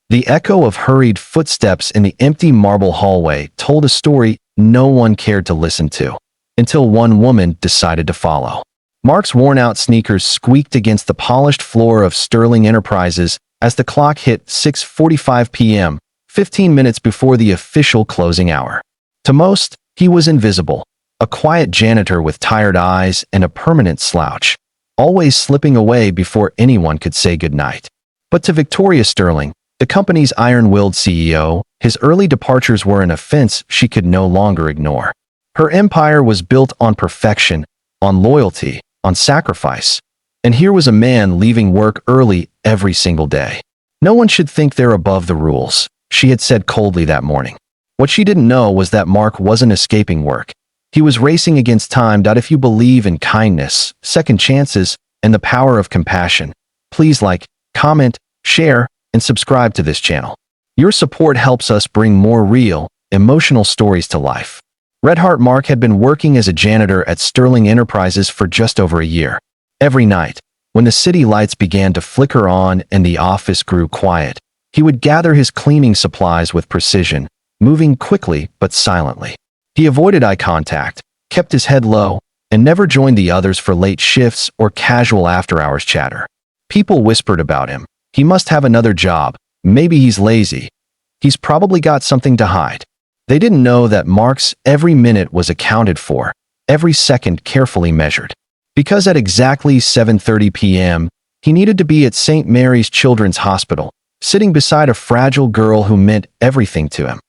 The echo of hurried footsteps in the empty marble hallway told a story no one cared to listen to, until one woman decided to follow. Mark's worn-out sneakers squeaked against the polished floor of Sterling Enterprises as the clock hit 6:45 p.m., 15 minutes before the official closing hour. To most, he was invisible, a quiet janitor with tired eyes and a permanent slouch, always slipping away before anyone could say goodnight. But to Victoria Sterling, the company's iron-willed CEO, his early departures were an offense she could no longer ignore. Her empire was built on perfection, on loyalty, on sacrifice. And here was a man leaving work early every single day. No one should think they're above the rules, she had said coldly that morning. What she didn't know was that Mark wasn't escaping work. He was racing against time. If you believe in kindness, second chances, and the power of compassion, please like, comment, share, and subscribe to this channel. Your support helps us bring more real, emotional stories to life. Red Heart Mark had been working as a janitor at Sterling Enterprises for just over a year. Every night, when the city lights began to flicker on and the office grew quiet, he would gather his cleaning supplies with precision, moving quickly but silently. He avoided eye contact, kept his head low, and never joined the others for late shifts or casual after-hours chatter. People whispered about him. He must have another job. Maybe he's lazy. He's probably got something to hide. They didn't know that Mark's every minute was accounted for, every second carefully measured. Because at exactly 7:30 p.m., he needed to be at St. Mary's Children's Hospital, sitting beside a fragile girl who meant everything to him.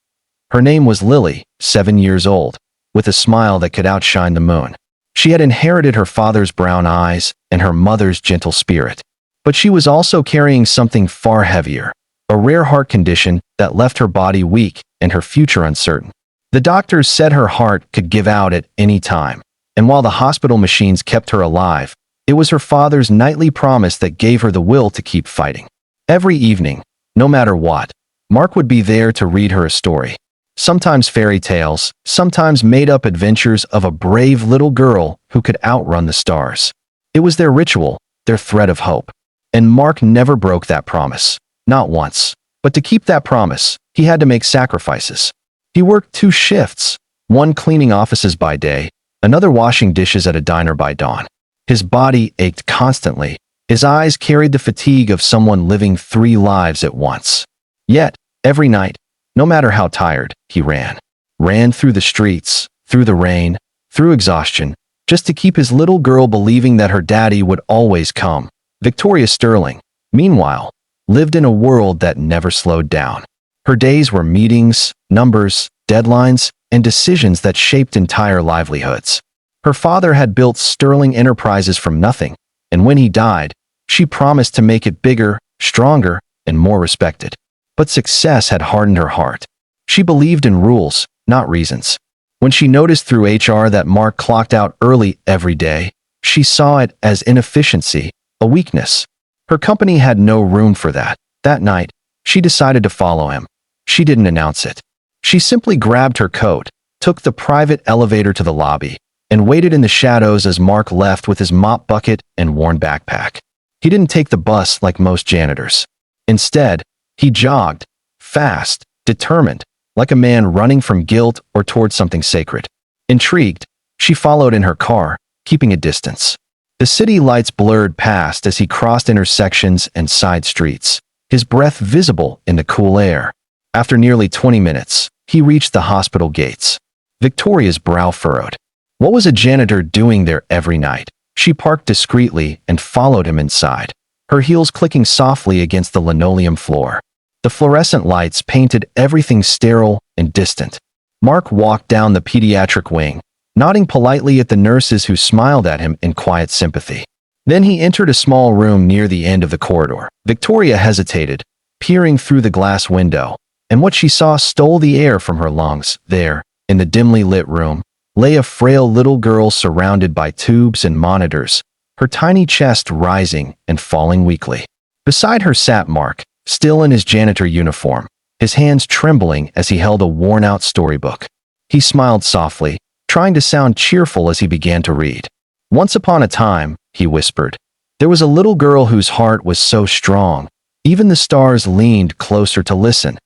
Her name was Lily, 7 years old, with a smile that could outshine the moon. She had inherited her father's brown eyes and her mother's gentle spirit. But she was also carrying something far heavier, a rare heart condition that left her body weak and her future uncertain. The doctors said her heart could give out at any time, and while the hospital machines kept her alive, it was her father's nightly promise that gave her the will to keep fighting. Every evening, no matter what, Mark would be there to read her a story. Sometimes fairy tales, sometimes made-up adventures of a brave little girl who could outrun the stars. It was their ritual, their thread of hope. And Mark never broke that promise. Not once. But to keep that promise, he had to make sacrifices. He worked 2 shifts, one cleaning offices by day, another washing dishes at a diner by dawn. His body ached constantly. His eyes carried the fatigue of someone living 3 lives at once. Yet, every night, no matter how tired, he ran. Ran through the streets, through the rain, through exhaustion, just to keep his little girl believing that her daddy would always come. Victoria Sterling, meanwhile, lived in a world that never slowed down. Her days were meetings, numbers, deadlines, and decisions that shaped entire livelihoods. Her father had built Sterling Enterprises from nothing, and when he died, she promised to make it bigger, stronger, and more respected. But success had hardened her heart. She believed in rules, not reasons. When she noticed through HR that Mark clocked out early every day, she saw it as inefficiency, a weakness. Her company had no room for that. That night, she decided to follow him. She didn't announce it. She simply grabbed her coat, took the private elevator to the lobby, and waited in the shadows as Mark left with his mop bucket and worn backpack. He didn't take the bus like most janitors. Instead, he jogged, fast, determined, like a man running from guilt or toward something sacred. Intrigued, she followed in her car, keeping a distance. The city lights blurred past as he crossed intersections and side streets, his breath visible in the cool air. After nearly 20 minutes, he reached the hospital gates. Victoria's brow furrowed. What was a janitor doing there every night? She parked discreetly and followed him inside, her heels clicking softly against the linoleum floor. The fluorescent lights painted everything sterile and distant. Mark walked down the pediatric wing, nodding politely at the nurses who smiled at him in quiet sympathy. Then he entered a small room near the end of the corridor. Victoria hesitated, peering through the glass window, and what she saw stole the air from her lungs. There, in the dimly lit room, lay a frail little girl surrounded by tubes and monitors, her tiny chest rising and falling weakly. Beside her sat Mark, still in his janitor uniform, his hands trembling as he held a worn-out storybook. He smiled softly, trying to sound cheerful as he began to read. Once upon a time, he whispered, there was a little girl whose heart was so strong, Even the stars leaned closer to listen.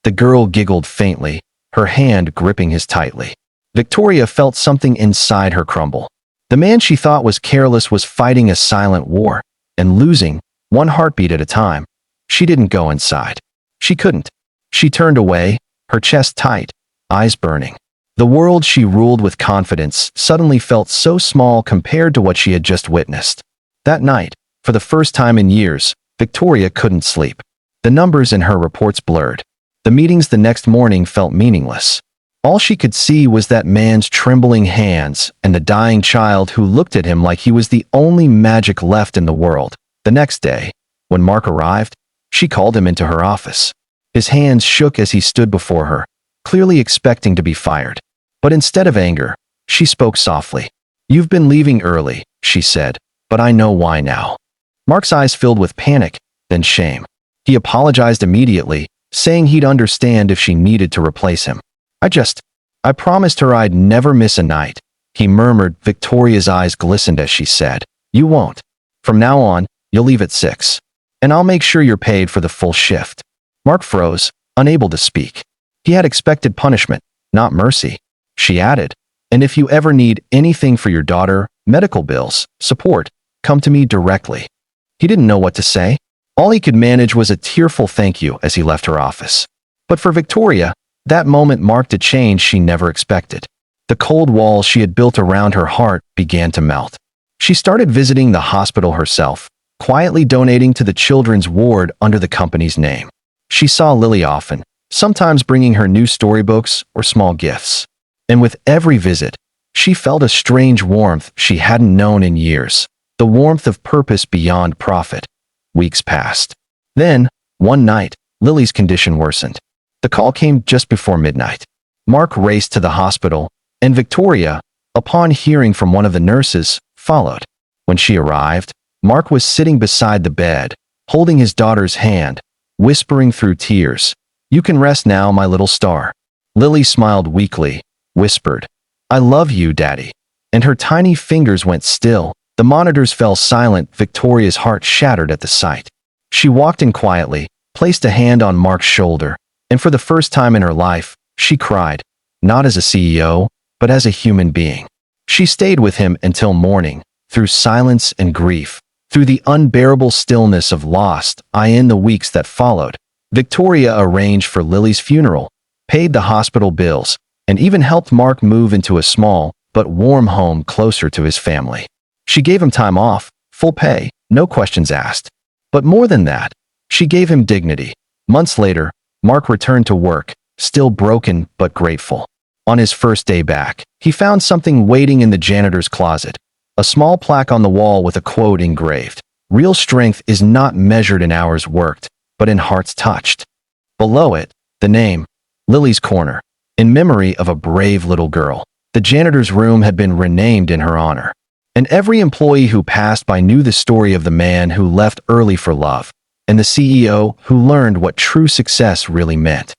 The girl giggled faintly, her hand gripping his tightly. Victoria felt something inside her crumble. The man she thought was careless was fighting a silent war, and losing, one heartbeat at a time. She didn't go inside. She couldn't. She turned away, her chest tight, eyes burning. The world she ruled with confidence suddenly felt so small compared to what she had just witnessed. That night, for the first time in years, Victoria couldn't sleep. The numbers in her reports blurred. The meetings the next morning felt meaningless. All she could see was that man's trembling hands and the dying child who looked at him like he was the only magic left in the world. The next day, when Mark arrived, she called him into her office. His hands shook as he stood before her, clearly expecting to be fired. But instead of anger, she spoke softly. "You've been leaving early," she said, "but I know why now." Mark's eyes filled with panic, then shame. He apologized immediately, saying he'd understand if she needed to replace him. I promised her I'd never miss a night," he murmured. Victoria's eyes glistened as she said, "You won't. From now on, you'll leave at 6. And I'll make sure you're paid for the full shift." Mark froze, unable to speak. He had expected punishment, not mercy. She added, "And if you ever need anything for your daughter, medical bills, support, come to me directly." He didn't know what to say. All he could manage was a tearful thank you as he left her office. But for Victoria, that moment marked a change she never expected. The cold walls she had built around her heart began to melt. She started visiting the hospital herself, quietly donating to the children's ward under the company's name. She saw Lily often, sometimes bringing her new storybooks or small gifts. And with every visit, she felt a strange warmth she hadn't known in years, the warmth of purpose beyond profit. Weeks passed. Then, one night, Lily's condition worsened. The call came just before midnight. Mark raced to the hospital, and Victoria, upon hearing from one of the nurses, followed. When she arrived, Mark was sitting beside the bed, holding his daughter's hand, whispering through tears, "You can rest now, my little star." Lily smiled weakly, whispered, "I love you, Daddy." And her tiny fingers went still. The monitors fell silent. Victoria's heart shattered at the sight. She walked in quietly, placed a hand on Mark's shoulder, and for the first time in her life, she cried, not as a CEO, but as a human being. She stayed with him until morning, through silence and grief, through the unbearable stillness of lost. In the weeks that followed, Victoria arranged for Lily's funeral, paid the hospital bills, and even helped Mark move into a small but warm home closer to his family. She gave him time off, full pay, no questions asked. But more than that, she gave him dignity. Months later, Mark returned to work, still broken but grateful. On his first day back, he found something waiting in the janitor's closet, a small plaque on the wall with a quote engraved. "Real strength is not measured in hours worked, but in hearts touched." Below it, the name, Lily's Corner, in memory of a brave little girl. The janitor's room had been renamed in her honor. And every employee who passed by knew the story of the man who left early for love, and the CEO who learned what true success really meant.